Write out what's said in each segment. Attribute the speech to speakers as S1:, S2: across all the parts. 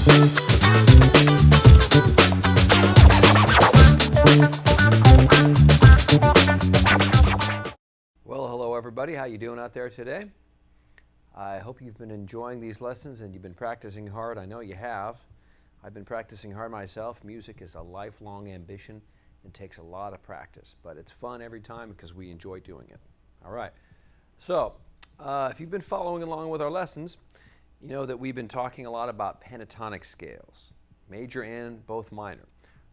S1: Well, hello everybody. How you doing out there today? I hope you've been enjoying these lessons and you've been practicing hard. I know you have. I've been practicing hard myself. Music is a lifelong ambition and takes a lot of practice, but it's fun every time because we enjoy doing it. All right. So, if you've been following along with our lessons, you know that we've been talking a lot about pentatonic scales, major and both minor.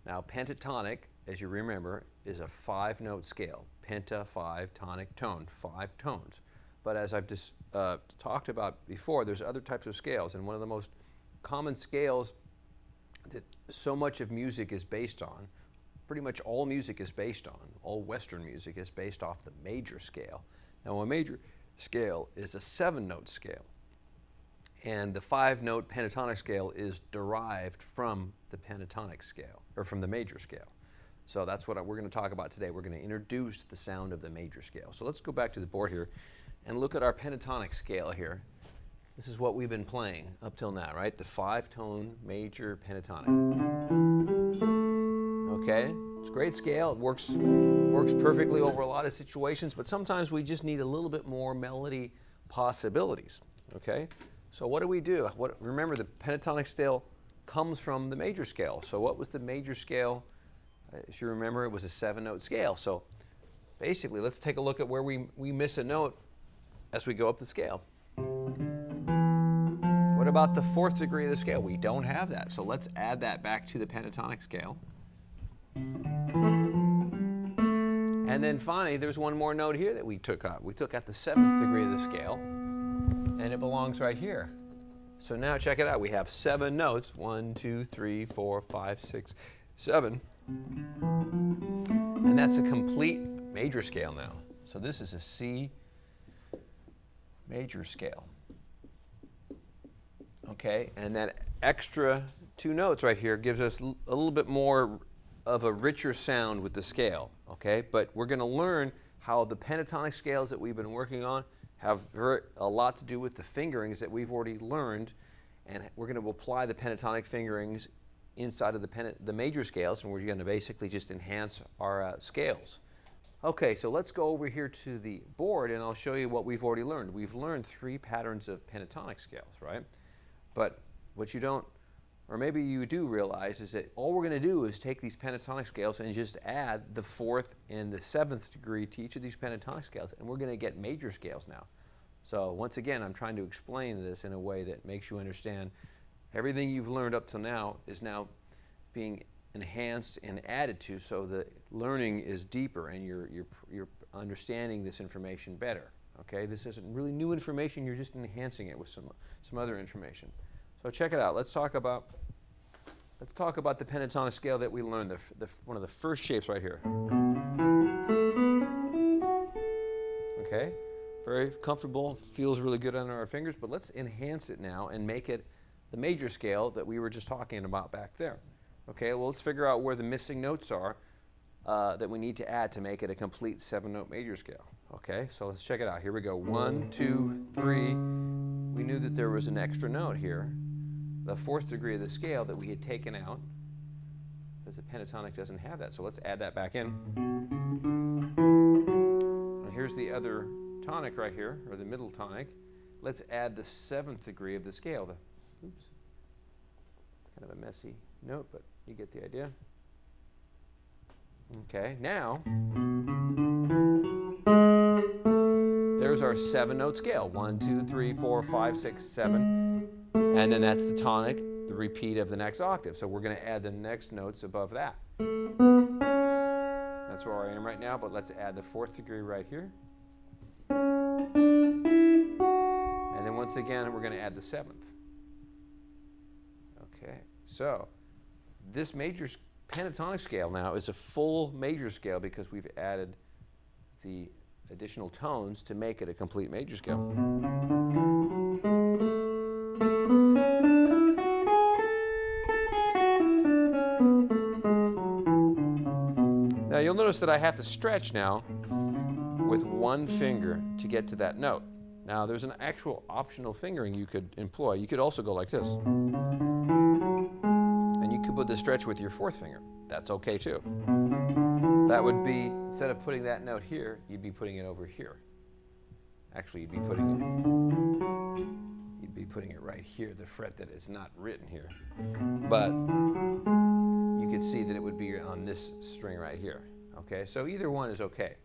S1: Now, pentatonic, as you remember, is a 5-note scale. Penta, 5, tonic, tone, 5 tones. But as I've just talked about before, there's other types of scales, and one of the most common scales that so much of music is based on, pretty much all music is based on, all Western music is based off the major scale. Now, a major scale is a 7-note scale, and the 5-note pentatonic scale is derived from the pentatonic scale, or from the major scale. So that's what we're going to talk about today. We're going to introduce the sound of the major scale. So let's go back to the board here and look at our pentatonic scale here. This is what we've been playing up till now, right? The 5-tone major pentatonic. Okay, it's a great scale. It works perfectly over a lot of situations, but sometimes we just need a little bit more melody possibilities. Okay, so what do? Remember, the pentatonic scale comes from the major scale. So what was the major scale? As you remember, it was a 7-note scale. So basically, let's take a look at where we miss a note as we go up the scale. What about the 4th degree of the scale? We don't have that. So let's add that back to the pentatonic scale. And then finally, there's one more note here that we took out. We took out the 7th degree of the scale, and it belongs right here. So now check it out. We have 7 notes. 1, 2, 3, 4, 5, 6, 7. And that's a complete major scale now. So this is a C major scale. Okay, and that extra 2 notes right here gives us a little bit more of a richer sound with the scale. Okay, but we're going to learn how the pentatonic scales that we've been working on have a lot to do with the fingerings that we've already learned, and we're going to apply the pentatonic fingerings inside of the major scales, and we're going to basically just enhance our scales. Okay, so let's go over here to the board, and I'll show you what we've already learned. We've learned 3 patterns of pentatonic scales, right? But what you don't, or maybe you do realize, is that all we're going to do is take these pentatonic scales and just add the 4th and the 7th degree to each of these pentatonic scales, and we're going to get major scales now. So once again, I'm trying to explain this in a way that makes you understand everything you've learned up till now is now being enhanced and added to, so the learning is deeper and you're understanding this information better. Okay, this isn't really new information. You're just enhancing it with some other information. So check it out. Let's talk about the pentatonic scale that we learned. One of the first shapes right here. Okay, very comfortable. Feels really good under our fingers. But let's enhance it now and make it the major scale that we were just talking about back there. Okay, well, let's figure out where the missing notes are that we need to add to make it a complete 7-note major scale. Okay, so let's check it out. Here we go. 1, 2, 3. We knew that there was an extra note here, the 4th degree of the scale that we had taken out, because the pentatonic doesn't have that. So let's add that back in. And here's the other tonic right here, or the middle tonic. Let's add the 7th degree of the scale. Oops. It's kind of a messy note, but you get the idea. Okay, now there's our 7-note scale. 1, 2, 3, 4, 5, 6, 7. And then that's the tonic, the repeat of the next octave. So we're going to add the next notes above that. That's where I am right now, but let's add the 4th degree right here. And then once again, we're going to add the 7th. Okay, so this major pentatonic scale now is a full major scale because we've added the additional tones to make it a complete major scale. Now you'll notice that I have to stretch now with one finger to get to that note. Now there's an actual optional fingering you could employ. You could also go like this. could put the stretch with your fourth finger. That's okay too. That would be, instead of putting that note here, you'd be putting it over here. Actually, you'd be putting it right here, the fret that is not written here. But you could see that it would be on this string right here. Okay, so either one is okay.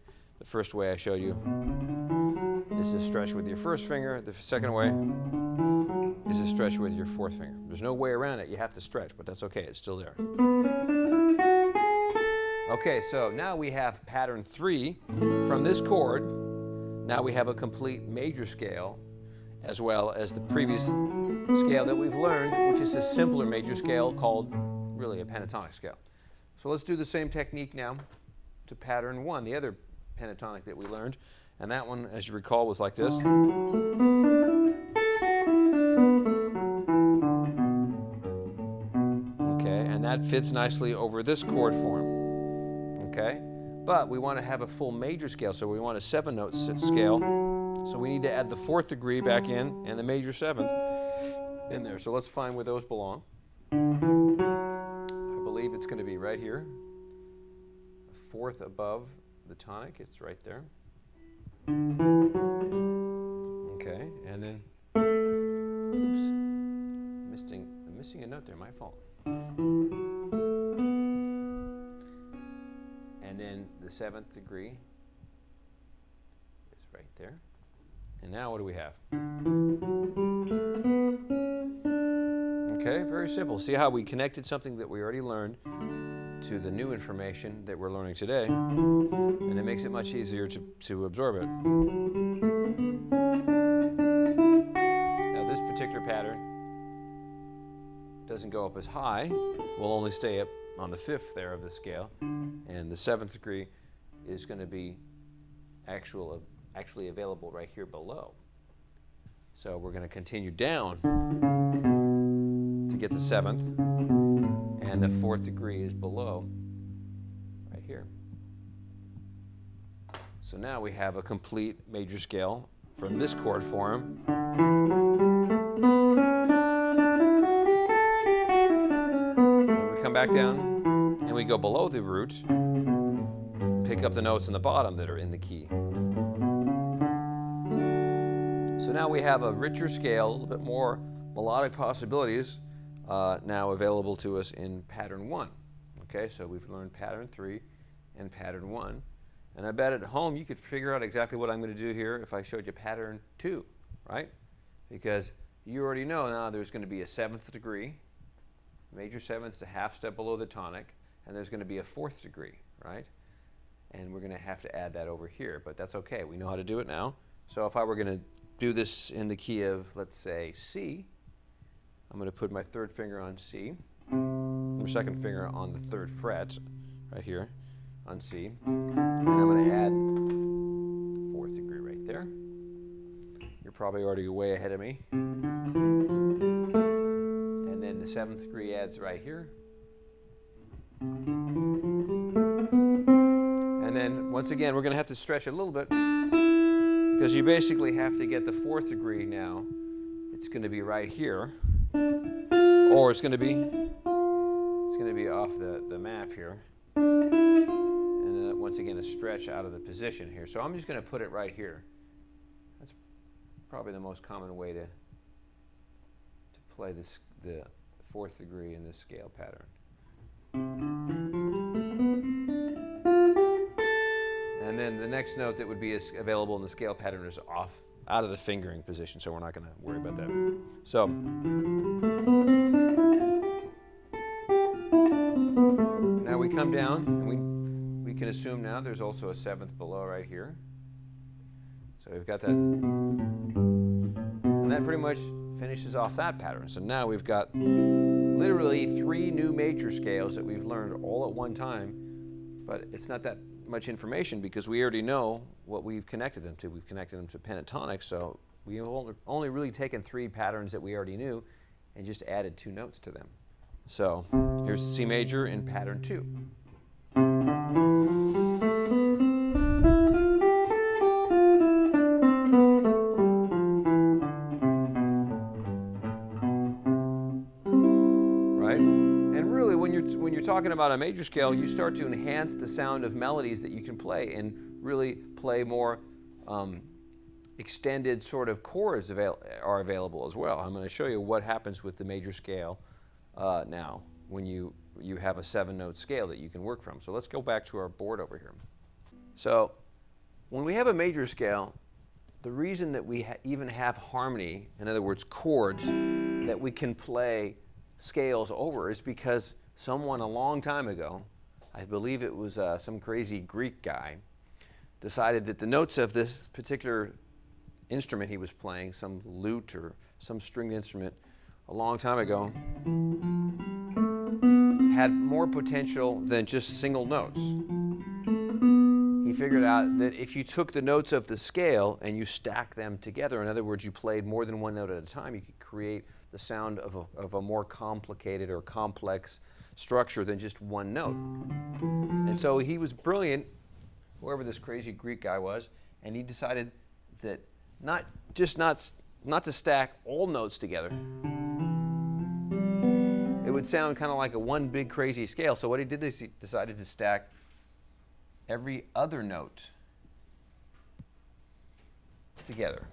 S1: The first way I showed you is a stretch with your first finger. The second way is a stretch with your fourth finger. There's no way around it. You have to stretch, but that's okay. It's still there. Okay, so now we have pattern 3 from this chord. Now we have a complete major scale, as well as the previous scale that we've learned, which is a simpler major scale called really a pentatonic scale. So let's do the same technique now to pattern 1, the other pentatonic that we learned. And that one, as you recall, was like this. Okay, and that fits nicely over this chord form. Okay, but we want to have a full major scale, so we want a 7-note scale. So we need to add the 4th degree back in and the major 7th in there. So let's find where those belong. I believe it's going to be right here. The 4th above the tonic, it's right there. Okay, and then, oops, I'm missing a note there, my fault. And then the 7th degree is right there. And now what do we have? Okay, very simple. See how we connected something that we already learned to the new information that we're learning today, and it makes it much easier to absorb it. Now this particular pattern doesn't go up as high. We'll only stay up on the 5th there of the scale, and the 7th degree is going to be actually available right here below. So we're going to continue down to get the 7th, and the 4th degree is below right here. So now we have a complete major scale from this chord form. And we come back down and we go below the root, pick up the notes in the bottom that are in the key. So now we have a richer scale, a little bit more melodic possibilities now available to us in pattern 1. Okay, so we've learned pattern 3 and pattern 1. And I bet at home you could figure out exactly what I'm going to do here if I showed you pattern 2, right? Because you already know now there's going to be a 7th degree, major 7th's a half step below the tonic, and there's going to be a 4th degree, right? And we're going to have to add that over here, but that's okay. We know how to do it now. So if I were going to do this in the key of, let's say, C, I'm going to put my 3rd finger on C, my 2nd finger on the 3rd fret, right here, on C, and I'm going to add 4th degree right there. You're probably already way ahead of me. And then the 7th degree adds right here. And then, once again, we're going to have to stretch it a little bit, because you basically have to get the 4th degree now. It's going to be right here, or it's going to be off the map here, and then once again a stretch out of the position here. So I'm just going to put it right here. That's probably the most common way to play the 4th degree in this scale pattern. And then the next note that would be available in the scale pattern is off, out of the fingering position, so we're not going to worry about that. So now we come down, and we can assume now there's also a 7th below right here. So we've got that, and that pretty much finishes off that pattern. So now we've got literally 3 new major scales that we've learned all at one time, but it's not that much information because we already know what we've connected them to. We've connected them to pentatonic, so we've only really taken 3 patterns that we already knew and just added 2 notes to them. So here's C major in pattern 2. Right? And really, when you're talking about a major scale, you start to enhance the sound of melodies that you can play and really play more extended sort of chords are available as well. I'm going to show you what happens with the major scale now when you have a 7-note scale that you can work from. So let's go back to our board over here. So when we have a major scale, the reason that we even have harmony, in other words, chords, that we can play scales over is because someone a long time ago, I believe it was some crazy Greek guy, decided that the notes of this particular instrument he was playing, some lute or some stringed instrument, a long time ago, had more potential than just single notes. He figured out that if you took the notes of the scale and you stacked them together, in other words, you played more than one note at a time, you could create the sound of a more complicated or complex structure than just one note. And so he was brilliant, whoever this crazy Greek guy was, and he decided that not to stack all notes together. It would sound kind of like a one big crazy scale. So what he did is he decided to stack every other note together.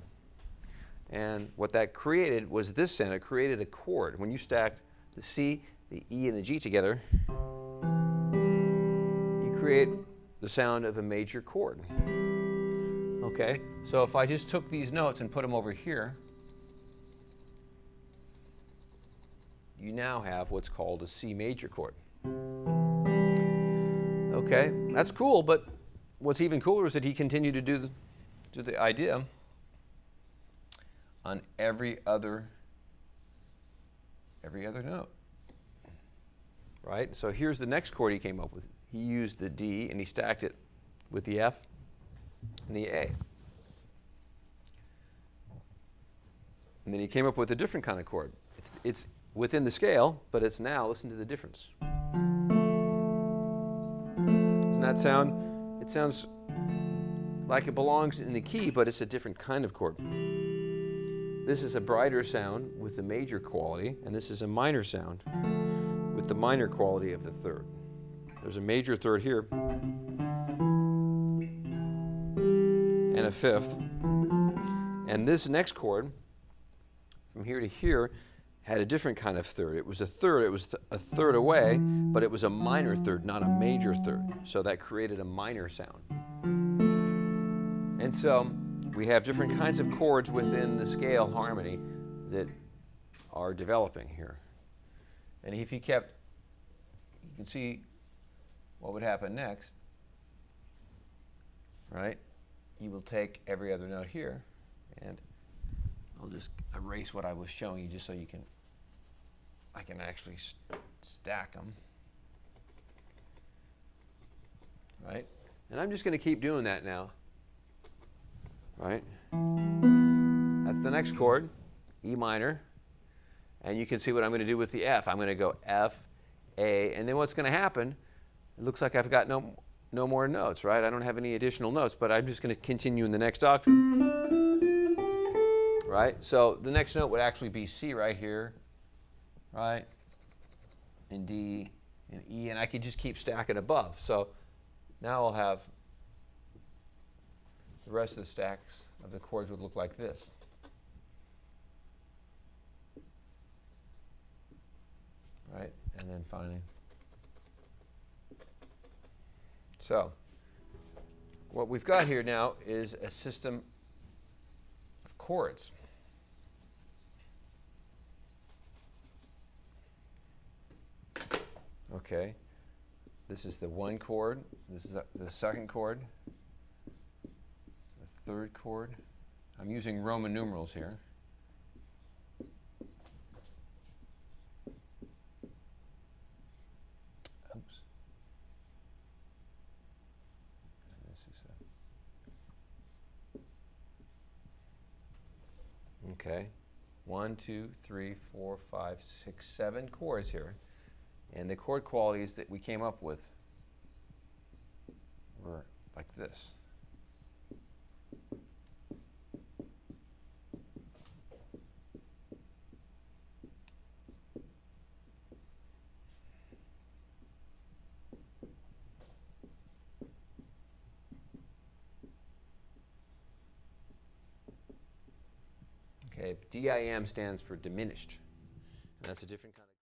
S1: And what that created was this sound. It created a chord. When you stacked the C, the E, and the G together, you create the sound of a major chord. Okay? So if I just took these notes and put them over here, you now have what's called a C major chord. Okay, that's cool, but what's even cooler is that he continued to do the idea on every other note. Right? So here's the next chord he came up with. He used the D and he stacked it with the F and the A. And then he came up with a different kind of chord. It's within the scale, but it's now, listen to the difference. Doesn't that sound, it sounds like it belongs in the key, but it's a different kind of chord. This is a brighter sound with the major quality, and this is a minor sound with the minor quality of the third. There's a major third here, and a fifth. And this next chord, from here to here, had a different kind of third. It was a third, it was a third away, but it was a minor third, not a major third. So that created a minor sound. And so we have different kinds of chords within the scale harmony that are developing here. And if you kept, you can see what would happen next, right? You will take every other note here, and I'll just erase what I was showing you just so I can actually stack them, right? And I'm just going to keep doing that now, right? That's the next chord, E minor, and you can see what I'm going to do with the F. I'm going to go F, A, and then what's going to happen, it looks like I've got no more notes, right? I don't have any additional notes, but I'm just going to continue in the next octave. Right? So the next note would actually be C right here, right? And D and E, and I could just keep stacking above. So now I'll have the rest of the stacks of the chords would look like this. Right? And then finally. So what we've got here now is a system of chords. Okay, this is the one chord, this is the second chord, the third chord. I'm using Roman numerals here. Oops. And this is okay. 1, 2, 3, 4, 5, 6, 7 chords here. And the chord qualities that we came up with were like this. Okay, DIM stands for diminished. And that's a different kind of